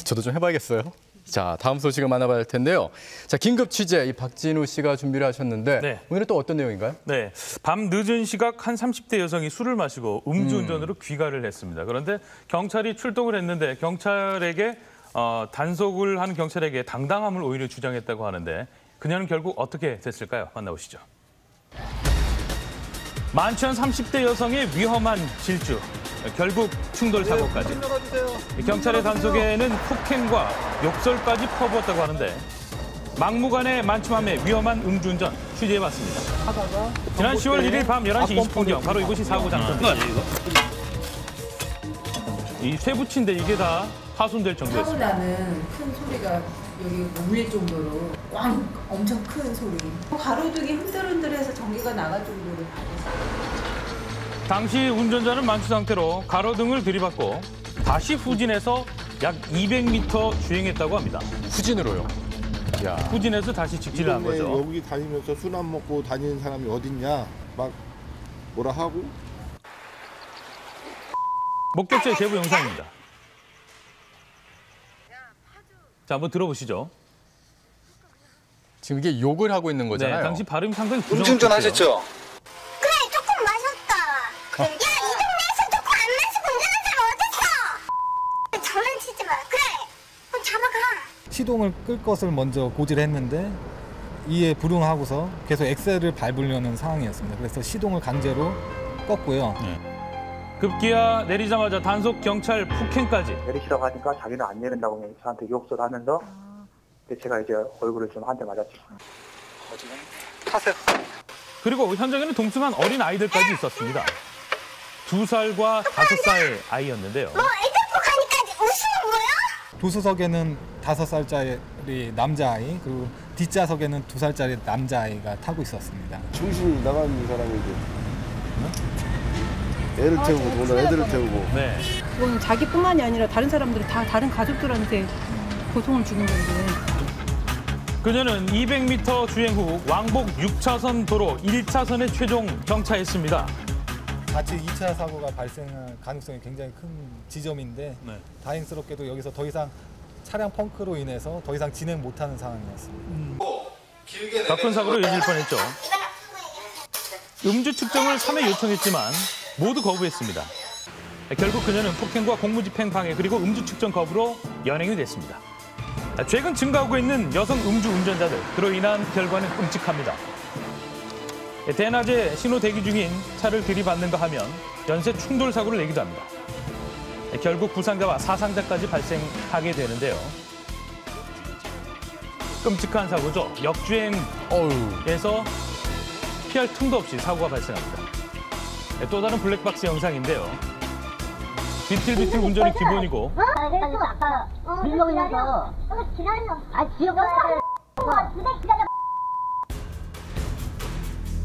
저도 좀 해봐야겠어요. 자, 다음 소식을 만나봐야 할 텐데요. 자, 긴급 취재 이 박진우 씨가 준비를 하셨는데 네. 오늘은 또 어떤 내용인가요? 네, 밤 늦은 시각 한 30대 여성이 술을 마시고 음주운전으로 귀가를 했습니다. 그런데 경찰이 출동을 했는데 경찰에게 단속을 하는 경찰에게 당당함을 오히려 주장했다고 하는데 그녀는 결국 어떻게 됐을까요? 만나보시죠. 만취한 30대 여성의 위험한 질주. 결국 충돌 사고까지. 경찰의 단속에는 폭행과 욕설까지 퍼부었다고 하는데 막무가내 만취함에 위험한 음주운전 취재해봤습니다. 지난 10월 1일 밤 11시 20분경 바로 이곳이 사고 장소입니다. 이 쇠붙인데 이게 다 파손될 사고 정도였습니다. 나는 큰 소리가 여기 울릴 정도로 꽝 엄청 큰 소리. 가로등이 흔들흔들해서 전기가 나갈 정도로 나왔어요. 당시 운전자는 만취 상태로 가로등을 들이받고 다시 후진해서 약 200m 주행했다고 합니다. 후진으로요. 야. 후진해서 다시 직진을 한 거죠. 여기 다니면서 술 안 먹고 다니는 사람이 어딨냐 막 뭐라 하고. 목격자의 제보 영상입니다. 자, 한번 들어보시죠. 지금 이게 욕을 하고 있는 거잖아요. 네, 당시 발음이 상당히 부정확했어요. 음주운전 하셨죠? 그래, 조금 마셨다. 그래. 야, 이 동네에서 조금 안 마시고 운전한 사람 어딨어? 장난치지 마. 그래, 그럼 잡아가. 시동을 끌 것을 먼저 고지를 했는데 이에 불응하고서 계속 엑셀을 밟으려는 상황이었습니다. 그래서 시동을 강제로 껐고요. 급기야 내리자마자 단속 경찰 폭행까지. 내리시라고 하니까 자기는 안 내린다고 저한테 욕설 하면서 제가 이제 얼굴을 좀 한 대 맞았죠. 타세요. 그리고 현장에는 동승한 어린 아이들까지 있었습니다. 2살과 5살 아이였는데요. 뭐, 애 데리고 가니까 웃으는 거야? 조수석에는 5살짜리 남자아이 그리고 뒷좌석에는 2살짜리 남자아이가 타고 있었습니다. 정신이 나가는 사람이고 애를 태우고 또 애들을 태우고. 네. 그건 자기뿐만이 아니라 다른 사람들이 다 다른 가족들한테 고통을 주는 건데. 그녀는 200m 주행 후 왕복 6차선 도로 1차선에 최종 정차했습니다. 같이 2차 사고가 발생할 가능성이 굉장히 큰 지점인데 네. 다행스럽게도 여기서 더 이상 차량 펑크로 인해서 더 이상 진행 못하는 상황이었습니다. 더 큰 사고로 이어질 뻔했죠. 음주 측정을 3회 요청했지만 모두 거부했습니다. 결국 그녀는 폭행과 공무집행 방해 그리고 음주 측정 거부로 연행이 됐습니다. 최근 증가하고 있는 여성 음주 운전자들, 그로 인한 결과는 끔찍합니다. 대낮에 신호 대기 중인 차를 들이받는가 하면 연쇄 충돌 사고를 내기도 합니다. 결국 부상자와 사상자까지 발생하게 되는데요. 끔찍한 사고죠. 역주행에서 피할 틈도 없이 사고가 발생합니다. 또 다른 블랙박스 영상인데요. 비틀비틀 운전이 기본이고 아까 밀먹이면서 기다려. 아, 지옥 기다려.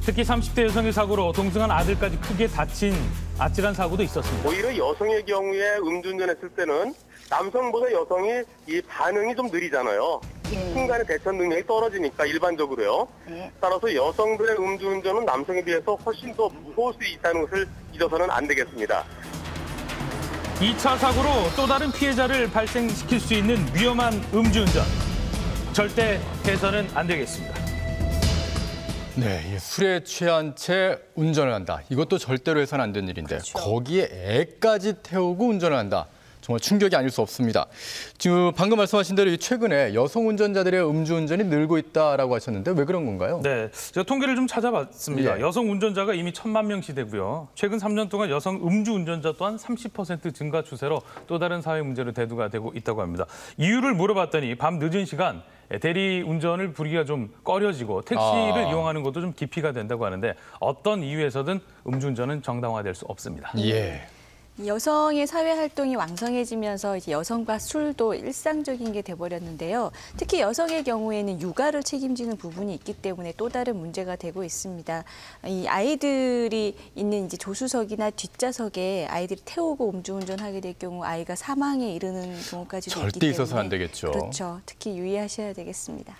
특히 30대 여성의 사고로 동승한 아들까지 크게 다친 아찔한 사고도 있었습니다. 오히려 여성의 경우에 음주운전했을 때는 남성보다 여성이 이 반응이 좀 느리잖아요. 순간의 대처 능력이 떨어지니까 일반적으로요. 따라서 여성들의 음주운전은 남성에 비해서 훨씬 더 무서울 수 있다는 것을 잊어서는 안 되겠습니다. 2차 사고로 또 다른 피해자를 발생시킬 수 있는 위험한 음주운전. 절대 해서는 안 되겠습니다. 네, 술에 취한 채 운전을 한다. 이것도 절대로 해서는 안 되는 일인데 거기에 애까지 태우고 운전을 한다. 정말 충격이 아닐 수 없습니다. 지금 방금 말씀하신 대로 최근에 여성 운전자들의 음주운전이 늘고 있다라고 하셨는데 왜 그런 건가요? 네, 제가 통계를 좀 찾아봤습니다. 예. 여성 운전자가 이미 1,000만 명 시대고요. 최근 3년 동안 여성 음주 운전자 또한 30% 증가 추세로 또 다른 사회 문제로 대두가 되고 있다고 합니다. 이유를 물어봤더니 밤 늦은 시간 대리 운전을 부리기가 좀 꺼려지고 택시를 이용하는 것도 좀 기피가 된다고 하는데 어떤 이유에서든 음주운전은 정당화될 수 없습니다. 예. 여성의 사회 활동이 왕성해지면서 이제 여성과 술도 일상적인 게 돼버렸는데요. 특히 여성의 경우에는 육아를 책임지는 부분이 있기 때문에 또 다른 문제가 되고 있습니다. 이 아이들이 있는 이제 조수석이나 뒷좌석에 아이들이 태우고 음주운전하게 될 경우 아이가 사망에 이르는 경우까지도 있기 때문에 절대 있어서는 안 되겠죠. 그렇죠. 특히 유의하셔야 되겠습니다.